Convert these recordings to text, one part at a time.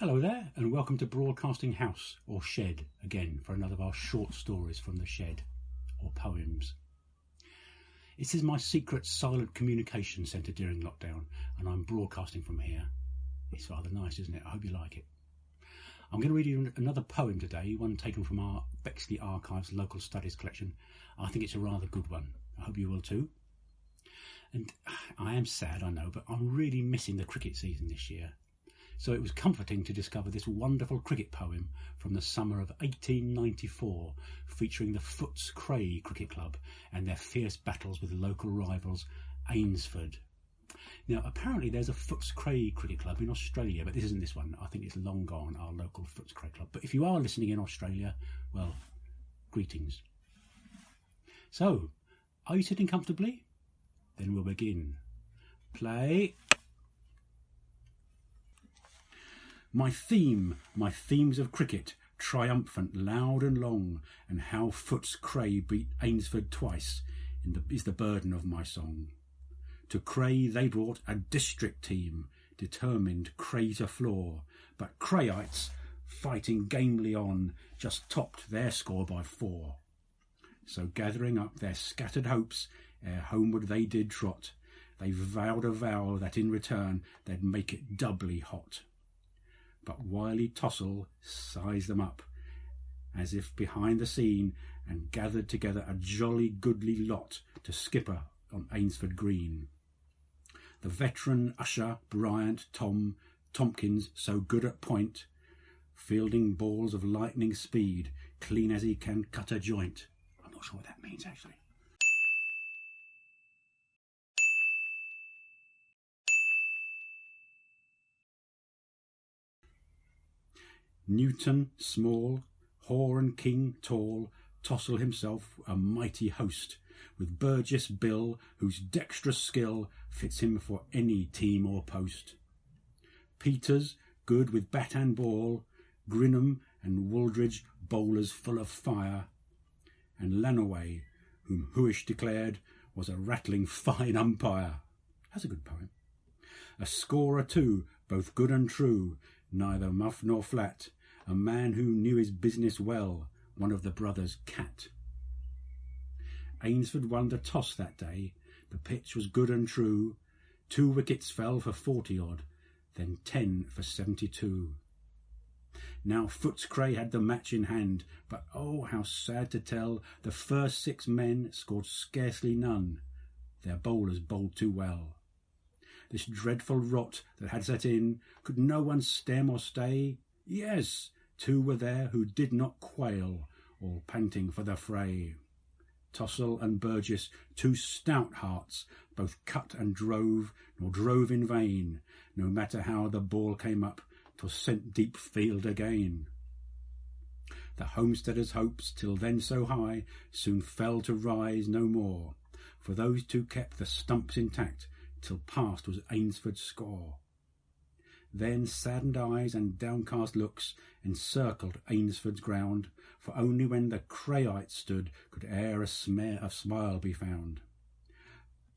Hello there, and welcome to Broadcasting House, or Shed, again, for another of our short stories from the shed, or poems. This is my secret silent communication centre during lockdown, and I'm broadcasting from here. It's rather nice, isn't it? I hope you like it. I'm going to read you another poem today, one taken from our Bexley Archives local studies collection. I think it's a rather good one. I hope you will too. And I am sad, I know, but I'm really missing the cricket season this year. So it was comforting to discover this wonderful cricket poem from the summer of 1894, featuring the Foots Cray Cricket Club and their fierce battles with local rivals Aynesford. Now, apparently there's a Foots Cray Cricket Club in Australia, but this isn't this one. I think it's long gone, our local Foots Cray Club. But if you are listening in Australia, well, greetings. So, are you sitting comfortably? Then we'll begin. Play. My themes of cricket, triumphant, loud and long, and how Foots Cray beat Aynesford twice, is the burden of my song. To Cray they brought a district team, determined Cray to floor, but Crayites, fighting gamely on, just topped their score by 4. So gathering up their scattered hopes, ere homeward they did trot, they vowed a vow that in return they'd make it doubly hot. But wily Tossell sized them up, as if behind the scene, and gathered together a jolly goodly lot to skipper on Aynesford Green. The veteran Usher, Bryant, Tompkins, so good at point, fielding balls of lightning speed, clean as he can cut a joint. I'm not sure what that means, actually. Newton small, Hoare and King tall, Tossell himself a mighty host, with Burgess Bill, whose dexterous skill fits him for any team or post. Peters, good with bat and ball, Grinham and Wooldridge, bowlers full of fire, and Lanaway, whom Huish declared was a rattling fine umpire. That's a good poem. A scorer too, both good and true, neither muff nor flat, a man who knew his business well, one of the brothers Cat. Aynesford won the toss that day, the pitch was good and true, 2 wickets fell for 40-odd, then 10 for 72. Now Foots Cray had the match in hand, but oh, how sad to tell, the first 6 men scored scarcely none, their bowlers bowled too well. This dreadful rot that had set in, could no one stem or stay? Yes, 2 were there who did not quail, all panting for the fray. Tossell and Burgess, 2 stout hearts, both cut and drove, nor drove in vain. No matter how the ball came up, 'twas sent deep field again. The homesteaders' hopes, till then so high, soon fell to rise no more, for those 2 kept the stumps intact, till past was Aynesford's score. Then saddened eyes and downcast looks encircled Aynesford's ground, for only when the Crayites stood could e'er a smile be found.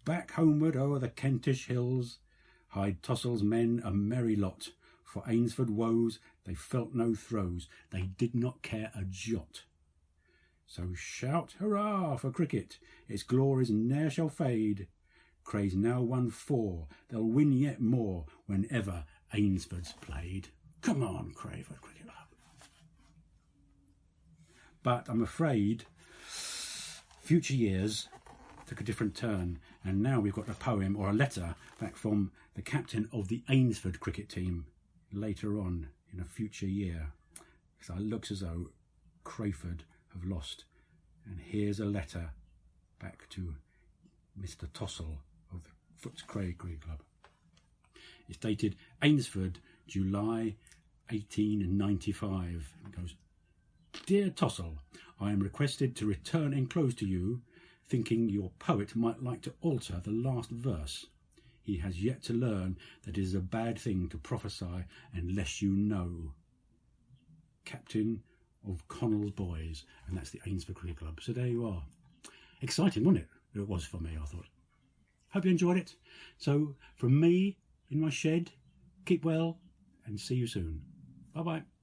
Back homeward o'er the Kentish hills hied Tossell's men a merry lot, for Aynesford woes they felt no throes, they did not care a jot. So shout hurrah for cricket, its glories ne'er shall fade. Cray's now won 4, they'll win yet more whenever Aynesford's played. Come on, Crayford Cricket Club. But I'm afraid future years took a different turn, and now we've got a poem or a letter back from the captain of the Aynesford cricket team later on in a future year. So it looks as though Crayford have lost, and here's a letter back to Mr. Tossell of the Foots Cray Cricket Club. It's dated Aynesford, July 1895. It goes, Dear Tossell, I am requested to return enclosed to you, thinking your poet might like to alter the last verse. He has yet to learn that it is a bad thing to prophesy unless you know. Captain of Connell's Boys, and that's the Aynesford Cricket Club. So there you are. Exciting, wasn't it? It was for me, I thought. Hope you enjoyed it. So from me, in my shed, keep well and see you soon. Bye-bye.